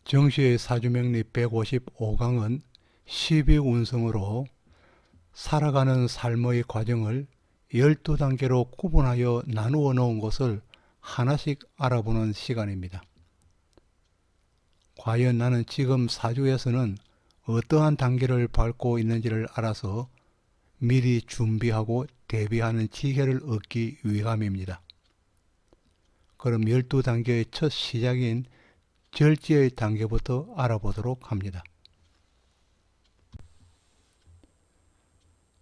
정시의 사주명리 155강은 12운성으로 살아가는 삶의 과정을 12단계로 구분하여 나누어 놓은 것을 하나씩 알아보는 시간입니다. 과연 나는 지금 사주에서는 어떠한 단계를 밟고 있는지를 알아서 미리 준비하고 대비하는 지혜를 얻기 위함입니다. 그럼 12단계의 첫 시작인 절지의 단계부터 알아보도록 합니다.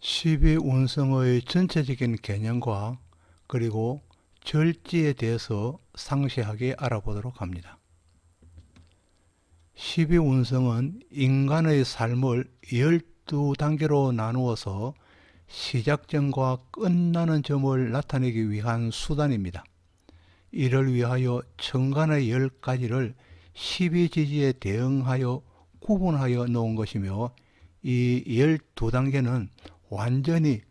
12운성의 전체적인 개념과 그리고 절지에 대해서 상세하게 알아보도록 합니다. 12운성은 인간의 삶을 12단계로 나누어서 시작점과 끝나는 점을 나타내기 위한 수단입니다. 이를 위하여 천간의 10가지를 12지지에 대응하여 구분하여 놓은 것이며, 이 12단계는 완전히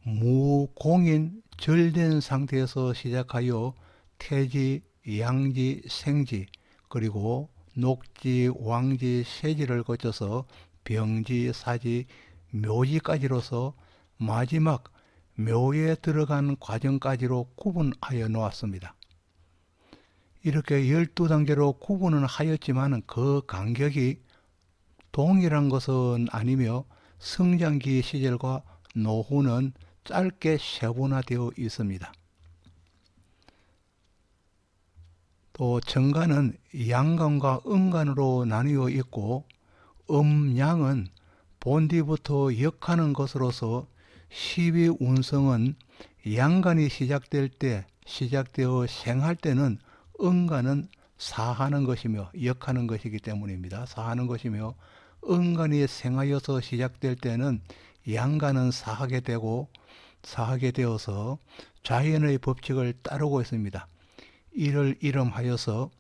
무공인 절된 상태에서 시작하여 태지, 양지, 생지, 그리고 녹지, 왕지, 세지를 거쳐서 병지, 사지, 묘지까지로서 마지막 묘에 들어간 과정까지로 구분하여 놓았습니다. 이렇게 12단계로 구분은 하였지만 그 간격이 동일한 것은 아니며 성장기 시절과 노후는 짧게 세분화되어 있습니다. 또 정간은 양간과 음간으로 나뉘어 있고, 음양은 본디부터 역하는 것으로서 12운성은 양간이 시작되어 생할 때는 음간은 사하는 것이며 역하는 것이기 때문입니다. 사하는 것이며, 음간이 생하여서 시작될 때는 양간은 사하게 되어서 자연의 법칙을 따르고 있습니다. 이를 이름하여서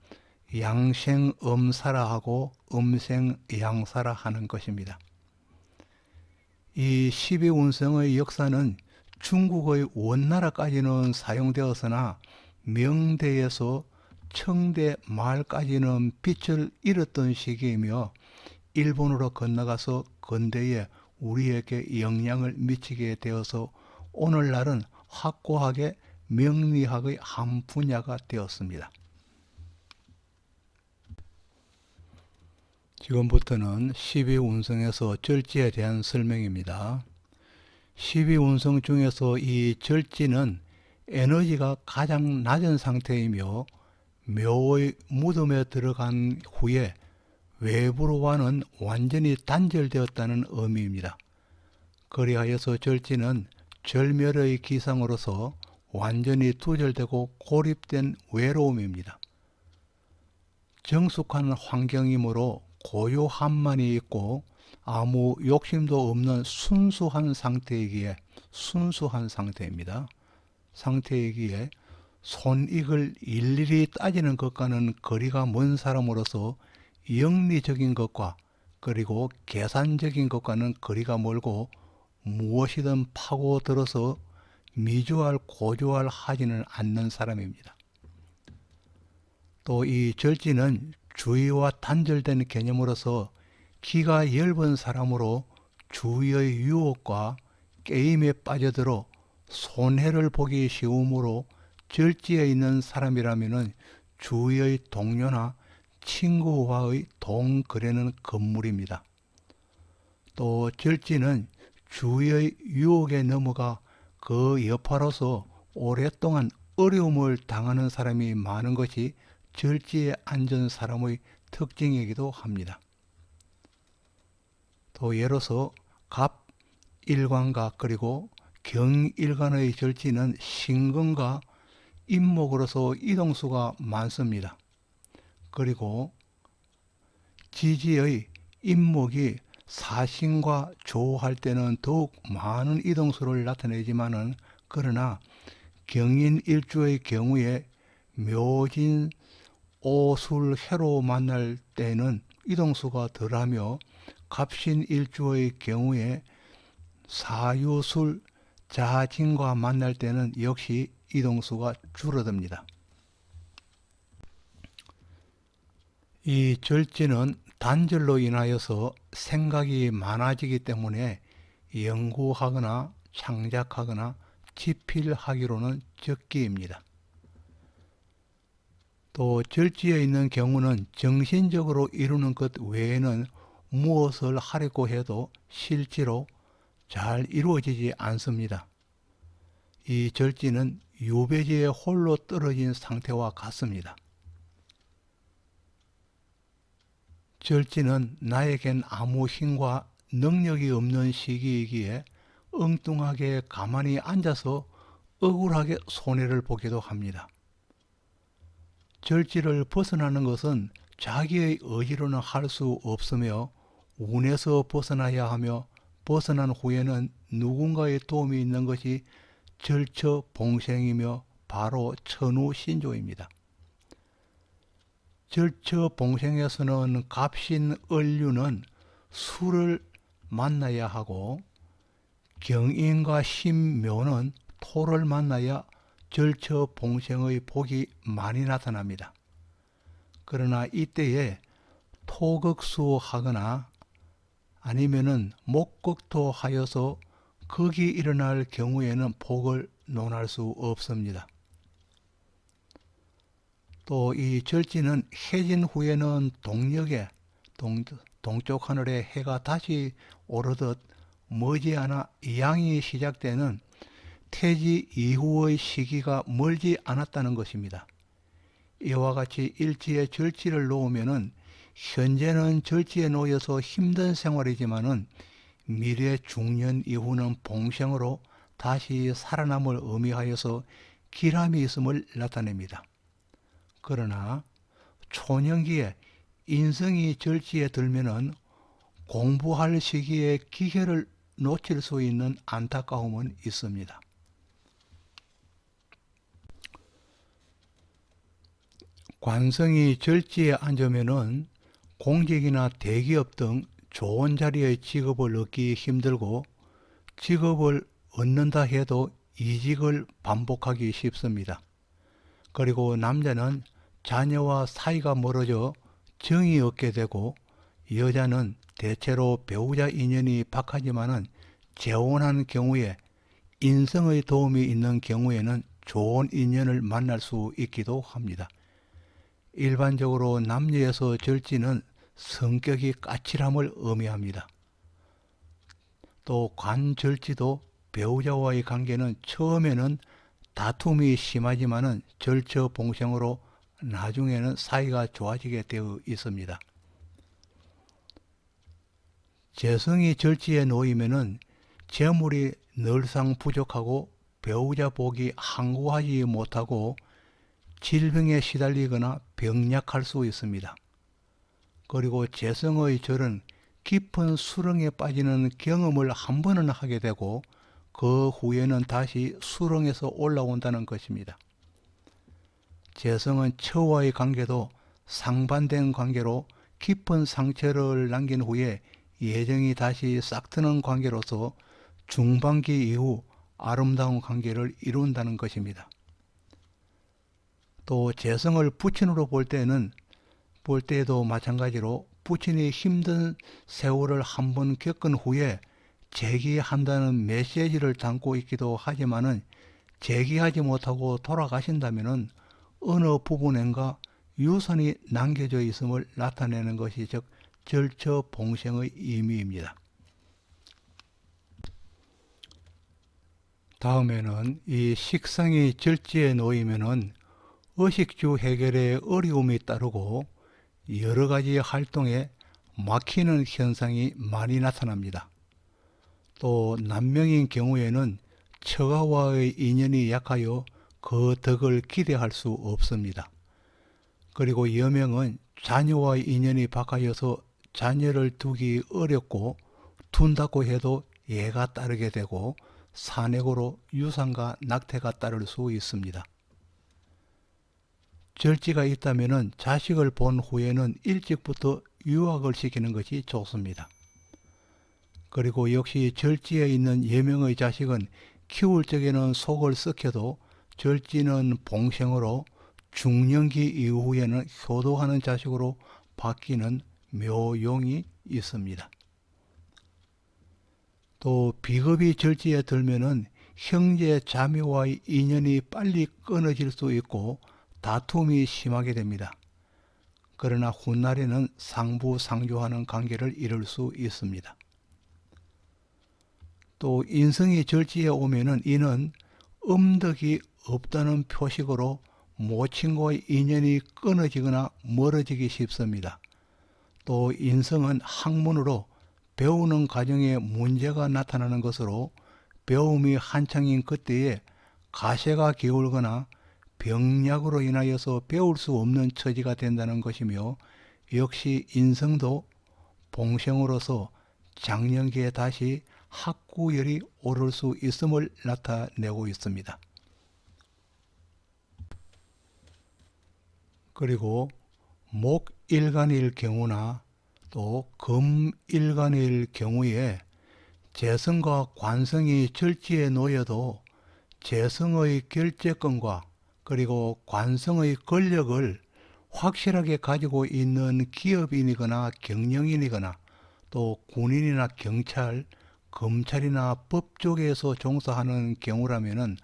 양생음사라 하고 음생양사라 하는 것입니다. 이 12운성의 역사는 중국의 원나라까지는 사용되었으나 명대에서 청대 말까지는 빛을 잃었던 시기이며, 일본으로 건너가서 근대에 우리에게 영향을 미치게 되어서 오늘날은 확고하게 명리학의 한 분야가 되었습니다. 지금부터는 12운성에서 절지에 대한 설명입니다. 12운성 중에서 이 절지는 에너지가 가장 낮은 상태이며, 묘의 무덤에 들어간 후에 외부로와는 완전히 단절되었다는 의미입니다. 그리하여서 절지는 절멸의 기상으로서 완전히 두절되고 고립된 외로움입니다. 정숙한 환경이므로 고요함만이 있고 아무 욕심도 없는 순수한 상태이기에 손익을 일일이 따지는 것과는 거리가 먼 사람으로서 영리적인 것과 그리고 계산적인 것과는 거리가 멀고 무엇이든 파고들어서 미주알 고주알 하지는 않는 사람입니다. 또 이 절지는 주의와 단절된 개념으로서 기가 엷은 사람으로 주의의 유혹과 게임에 빠져들어 손해를 보기 쉬우므로 절지에 있는 사람이라면 주위의 동료나 친구와의 동거래는 금물입니다. 또 절지는 주위의 유혹에 넘어가 그 여파로서 오랫동안 어려움을 당하는 사람이 많은 것이 절지에 앉은 사람의 특징이기도 합니다. 또 예로서 갑일간과 그리고 경일간의 절지는 신금과 임목으로서 이동수가 많습니다. 그리고 지지의 임목이 사신과 조할 때는 더욱 많은 이동수를 나타내지만은, 그러나 경인일주의 경우에 묘진 오술해로 만날 때는 이동수가 덜하며, 갑신일주의 경우에 사유술 자진과 만날 때는 역시 이동수가 줄어듭니다. 이 절지는 단절로 인하여서 생각이 많아지기 때문에 연구하거나 창작하거나 집필하기로는 적기입니다. 또 절지에 있는 경우는 정신적으로 이루는 것 외에는 무엇을 하려고 해도 실제로 잘 이루어지지 않습니다. 이 절지는 유배지에 홀로 떨어진 상태와 같습니다. 절지는 나에겐 아무 힘과 능력이 없는 시기이기에 엉뚱하게 가만히 앉아서 억울하게 손해를 보기도 합니다. 절지를 벗어나는 것은 자기의 의지로는 할 수 없으며 운에서 벗어나야 하며 벗어난 후에는 누군가의 도움이 있는 것이 절처봉생이며 바로 천우신조입니다. 절처봉생에서는 갑신을류는 수를 만나야 하고 경인과 신묘는 토를 만나야 절처봉생의 복이 많이 나타납니다. 그러나 이때에 토극수하거나 아니면은 목극토하여서 극이 일어날 경우에는 복을 논할 수 없습니다. 또 이 절지는 해진 후에는 동력에 동쪽 하늘에 해가 다시 오르듯 머지않아 양이 시작되는 태지 이후의 시기가 멀지 않았다는 것입니다. 이와 같이 일지에 절지를 놓으면은 현재는 절지에 놓여서 힘든 생활이지만은 미래 중년 이후는 봉생으로 다시 살아남을 의미하여서 길함이 있음을 나타냅니다. 그러나 초년기에 인성이 절지에 들면은 공부할 시기에 기회를 놓칠 수 있는 안타까움은 있습니다. 관성이 절지에 앉으면은 공직이나 대기업 등 좋은 자리의 직업을 얻기 힘들고 직업을 얻는다 해도 이직을 반복하기 쉽습니다. 그리고 남자는 자녀와 사이가 멀어져 정이 없게 되고 여자는 대체로 배우자 인연이 박하지만은 재혼한 경우에 인성의 도움이 있는 경우에는 좋은 인연을 만날 수 있기도 합니다. 일반적으로 남녀에서 절지는 성격이 까칠함을 의미합니다. 또 관절지도 배우자와의 관계는 처음에는 다툼이 심하지만은 절처봉생으로 나중에는 사이가 좋아지게 되어 있습니다. 재성이 절지에 놓이면은 재물이 늘상 부족하고 배우자 복이 항구하지 못하고 질병에 시달리거나 병약할 수 있습니다. 그리고 재성의 절은 깊은 수렁에 빠지는 경험을 한 번은 하게 되고 그 후에는 다시 수렁에서 올라온다는 것입니다. 재성은 처와의 관계도 상반된 관계로 깊은 상처를 남긴 후에 예정이 다시 싹트는 관계로서 중반기 이후 아름다운 관계를 이룬다는 것입니다. 또 재성을 부친으로 볼 때에도 마찬가지로 부친이 힘든 세월을 한번 겪은 후에 재기한다는 메시지를 담고 있기도 하지만은 재기하지 못하고 돌아가신다면은 어느 부분엔가 유산이 남겨져 있음을 나타내는 것이 즉 절처봉생의 의미입니다. 다음에는 이 식상이 절지에 놓이면은 의식주 해결에 어려움이 따르고 여러 가지 활동에 막히는 현상이 많이 나타납니다. 또 남명인 경우에는 처가와의 인연이 약하여 그 덕을 기대할 수 없습니다. 그리고 여명은 자녀와의 인연이 박하여서 자녀를 두기 어렵고 둔다고 해도 예가 따르게 되고 산액으로 유산과 낙태가 따를 수 있습니다. 절지가 있다면 자식을 본 후에는 일찍부터 유학을 시키는 것이 좋습니다. 그리고 역시 절지에 있는 예명의 자식은 키울 적에는 속을 썩혀도 절지는 봉생으로 중년기 이후에는 효도하는 자식으로 바뀌는 묘용이 있습니다. 또 비겁이 절지에 들면은 형제 자매와의 인연이 빨리 끊어질 수 있고 다툼이 심하게 됩니다. 그러나 훗날에는 상부상조하는 관계를 이룰 수 있습니다. 또 인성이 절지에 오면은 이는 음덕이 없다는 표식으로 모친과의 인연이 끊어지거나 멀어지기 쉽습니다. 또 인성은 학문으로 배우는 과정에 문제가 나타나는 것으로 배움이 한창인 그때에 가시가 기울거나 병약으로 인하여서 배울 수 없는 처지가 된다는 것이며, 역시 인성도 봉생으로서 장년기에 다시 학구열이 오를 수 있음을 나타내고 있습니다. 그리고 목일간일 경우나 또 금일간일 경우에 재성과 관성이 절지에 놓여도 재성의 결재권과 그리고 관성의 권력을 확실하게 가지고 있는 기업인이거나 경영인이거나 또 군인이나 경찰, 검찰이나 법 쪽에서 종사하는 경우라면은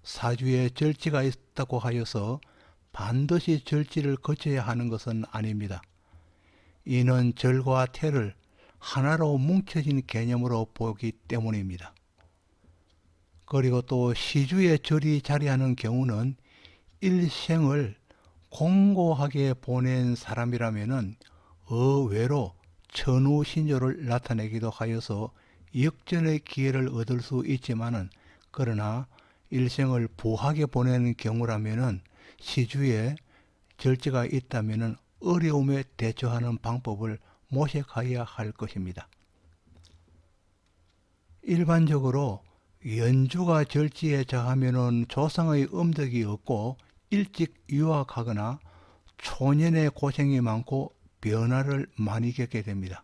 사주에 절지가 있다고 하여서 반드시 절지를 거쳐야 하는 것은 아닙니다. 이는 절과 태를 하나로 뭉쳐진 개념으로 보기 때문입니다. 그리고 또 시주에 절이 자리하는 경우는 일생을 공고하게 보낸 사람이라면은 의외로 천우신조를 나타내기도 하여서 역전의 기회를 얻을 수 있지만은, 그러나 일생을 부하게 보내는 경우라면은 시주에 절지가 있다면은 어려움에 대처하는 방법을 모색해야 할 것입니다. 일반적으로 연주가 절지에 처하면은 조상의 음덕이 없고 일찍 유학하거나 초년에 고생이 많고 변화를 많이 겪게 됩니다.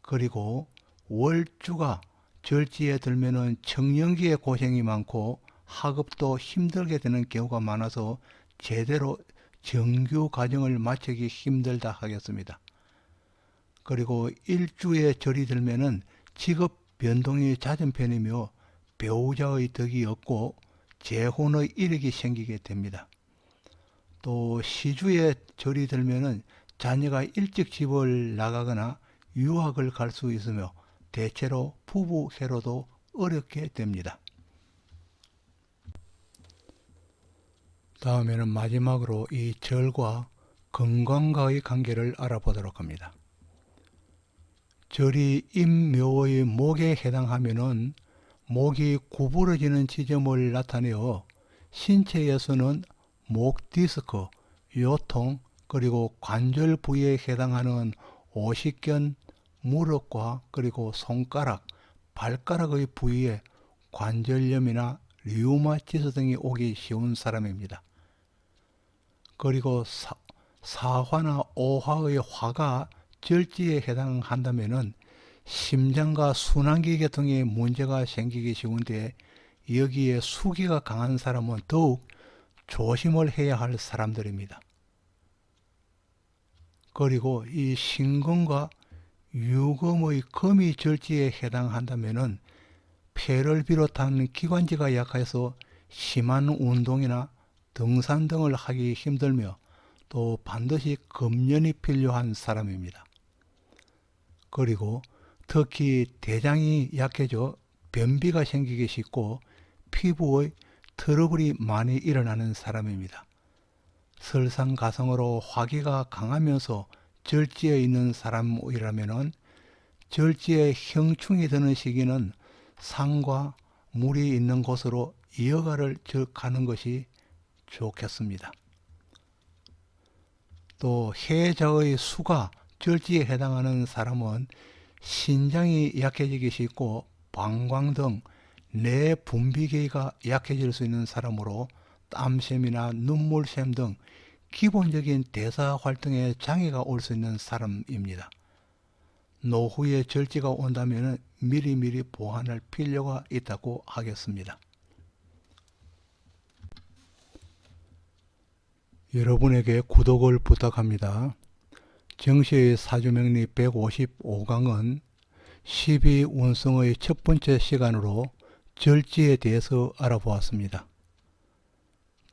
그리고 월주가 절지에 들면은 청년기에 고생이 많고 학업도 힘들게 되는 경우가 많아서 제대로 정규 과정을 마치기 힘들다 하겠습니다. 그리고 일주에 절이 들면은 직업 변동이 잦은 편이며 배우자의 덕이 없고 재혼의 이력이 생기게 됩니다. 또 시주에 절이 들면은 자녀가 일찍 집을 나가거나 유학을 갈 수 있으며 대체로 부부 세로도 어렵게 됩니다. 다음에는 마지막으로 이 절과 건강과의 관계를 알아보도록 합니다. 절이 임묘의 목에 해당하면은 목이 구부러지는 지점을 나타내어 신체에서는 목 디스크, 요통, 그리고 관절 부위에 해당하는 오십견, 무릎과 그리고 손가락, 발가락의 부위에 관절염이나 류마티스 등이 오기 쉬운 사람입니다. 그리고 사화나 오화의 화가 절지에 해당한다면은 심장과 순환기 계통에 문제가 생기기 쉬운데, 여기에 수기가 강한 사람은 더욱 조심을 해야 할 사람들입니다. 그리고 이 신금과 유금의 금이 절지에 해당한다면은 폐를 비롯한 기관지가 약해서 심한 운동이나 등산 등을 하기 힘들며 또 반드시 금연이 필요한 사람입니다. 그리고 특히 대장이 약해져 변비가 생기기 쉽고 피부의 트러블이 많이 일어나는 사람입니다. 설상가성으로 화기가 강하면서 절지에 있는 사람이라면 절지에 형충이 드는 시기는 산과 물이 있는 곳으로 여가를 가는 것이 좋겠습니다. 또 해자의 수가 절지에 해당하는 사람은 신장이 약해지기 쉽고 방광 등 내 분비계가 약해질 수 있는 사람으로 땀샘이나 눈물샘 등 기본적인 대사 활동에 장애가 올 수 있는 사람입니다. 노후에 절지가 온다면 미리미리 보완할 필요가 있다고 하겠습니다. 여러분에게 구독을 부탁합니다. 정시의 사주명리 155강은 12운성의 첫 번째 시간으로 절지에 대해서 알아보았습니다.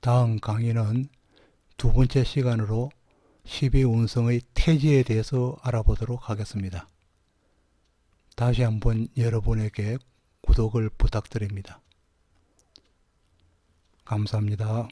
다음 강의는 두 번째 시간으로 12운성의 태지에 대해서 알아보도록 하겠습니다. 다시 한번 여러분에게 구독을 부탁드립니다. 감사합니다.